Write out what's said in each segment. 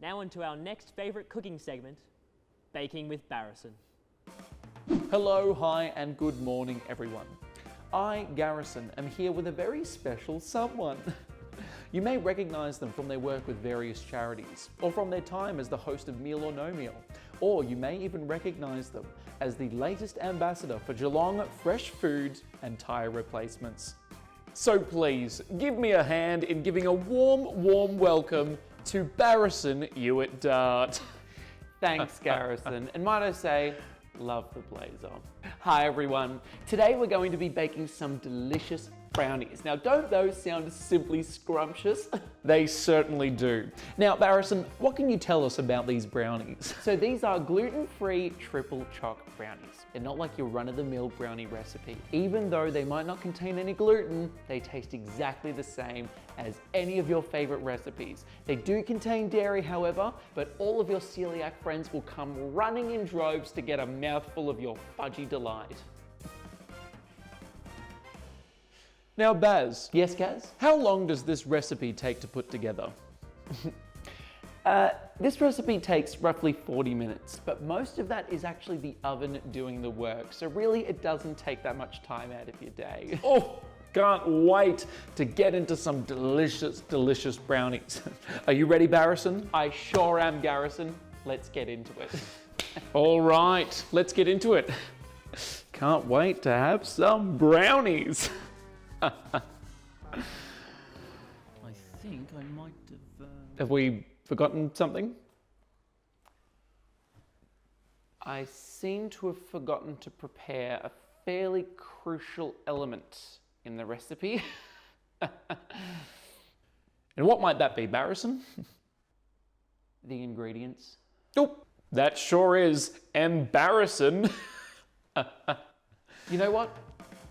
Now on to our next favourite cooking segment, Baking with Barrison. Hello, hi and good morning everyone. I, Garrison, am here with a very special someone. You may recognise them from their work with various charities, or from their time as the host of Meal or No Meal, or you may even recognise them as the latest ambassador for Geelong Fresh Food and Tyre Replacements. So please, give me a hand in giving a warm welcome to Barrison Ewart-Dart. Thanks, Garrison. And might I say, love the blazer. Hi everyone. Today we're going to be baking some delicious brownies. Now, don't those sound simply scrumptious? They certainly do. Now, Barrison, what can you tell us about these brownies? So these are gluten-free triple choc brownies. They're not like your run-of-the-mill brownie recipe. Even though they might not contain any gluten, they taste exactly the same as any of your favorite recipes. They do contain dairy, however, but all of your celiac friends will come running in droves to get a mouthful of your fudgy delight. Now, Baz. Yes, Gaz? How long does this recipe take to put together? This recipe takes roughly 40 minutes, but most of that is actually the oven doing the work. So really, it doesn't take that much time out of your day. Oh, can't wait to get into some delicious brownies. Are you ready, Barrison? I sure am, Garrison. Let's get into it. All right, let's get into it. Can't wait to have some brownies. I think I might have... Have we forgotten something? I seem to have forgotten to prepare a fairly crucial element in the recipe. And what might that be, Barrison? The ingredients. Oh, that sure is embarrassing. You know what?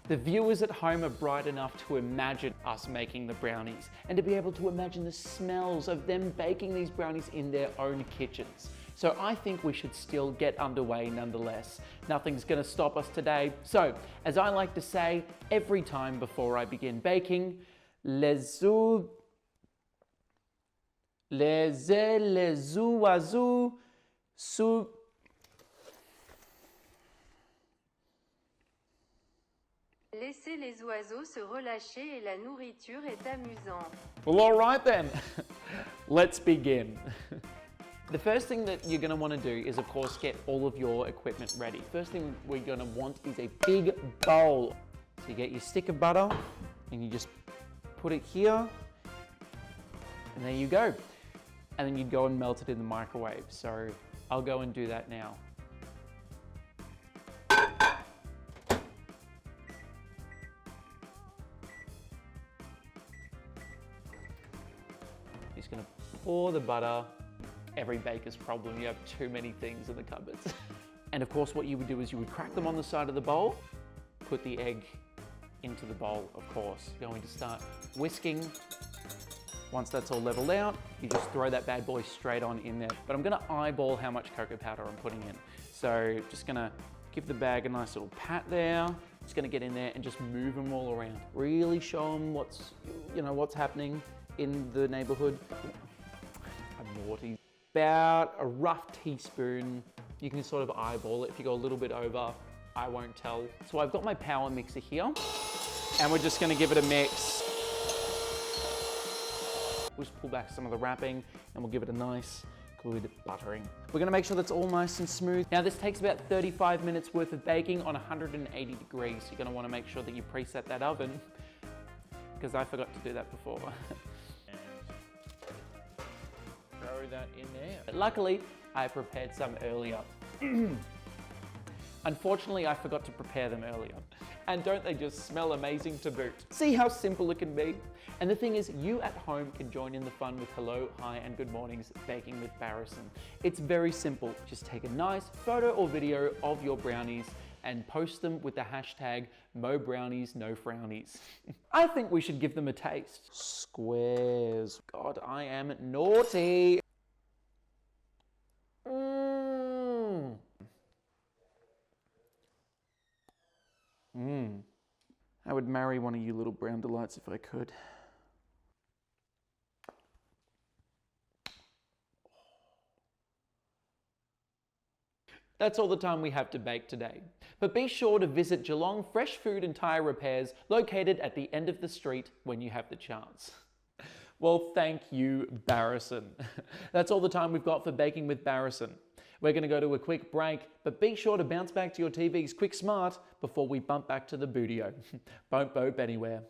The viewers at home are bright enough to imagine us making the brownies and to be able to imagine the smells of them baking these brownies in their own kitchens. So I think we should still get underway nonetheless. Nothing's gonna stop us today. So, as I like to say every time before I begin baking, les oiseaux sous... Laissez les oiseaux se relâcher et la nourriture est amusante. Well, all right then. Let's begin. The first thing that you're going to want to do is, of course, get all of your equipment ready. First thing we're going to want is a big bowl. So you get your stick of butter and you just put it here and there you go. And then you'd go and melt it in the microwave. So I'll go and do that now. Just going to pour the butter. Every baker's problem, you have too many things in the cupboards. And of course what you would do is you would crack them on the side of the bowl, put the egg into the bowl, of course. You're going to start whisking. Once that's all leveled out, you just throw that bad boy straight on in there. But I'm gonna eyeball how much cocoa powder I'm putting in. So just gonna give the bag a nice little pat there. Just gonna get in there and just move them all around. Really show them what's happening in the neighborhood. I'm naughty. About a rough teaspoon. You can sort of eyeball it. If you go a little bit over, I won't tell. So I've got my power mixer here and we're just gonna give it a mix. We'll just pull back some of the wrapping and we'll give it a nice good buttering. We're gonna make sure that's all nice and smooth. Now this takes about 35 minutes worth of baking on 180 degrees. You're gonna wanna make sure that you preset that oven because I forgot to do that before. Throw that in there. But luckily, I prepared some earlier. Unfortunately, I forgot to prepare them earlier. And don't they just smell amazing to boot? See how simple it can be? And the thing is, you at home can join in the fun with hello, hi, and good mornings baking with Barrison. It's very simple. Just take a nice photo or video of your brownies and post them with the hashtag #MoBrowniesNoFrownies. I think we should give them a taste. Squares. God, I am naughty. I would marry one of you little brown delights if I could. That's all the time we have to bake today. But be sure to visit Geelong Fresh Food and Tyre Repairs, located at the end of the street when you have the chance. Well, thank you, Barrison. That's all the time we've got for Baking with Barrison. We're going to go to a quick break, but be sure to bounce back to your TV's quick smart before we bump back to the boodio. Don't bope anywhere.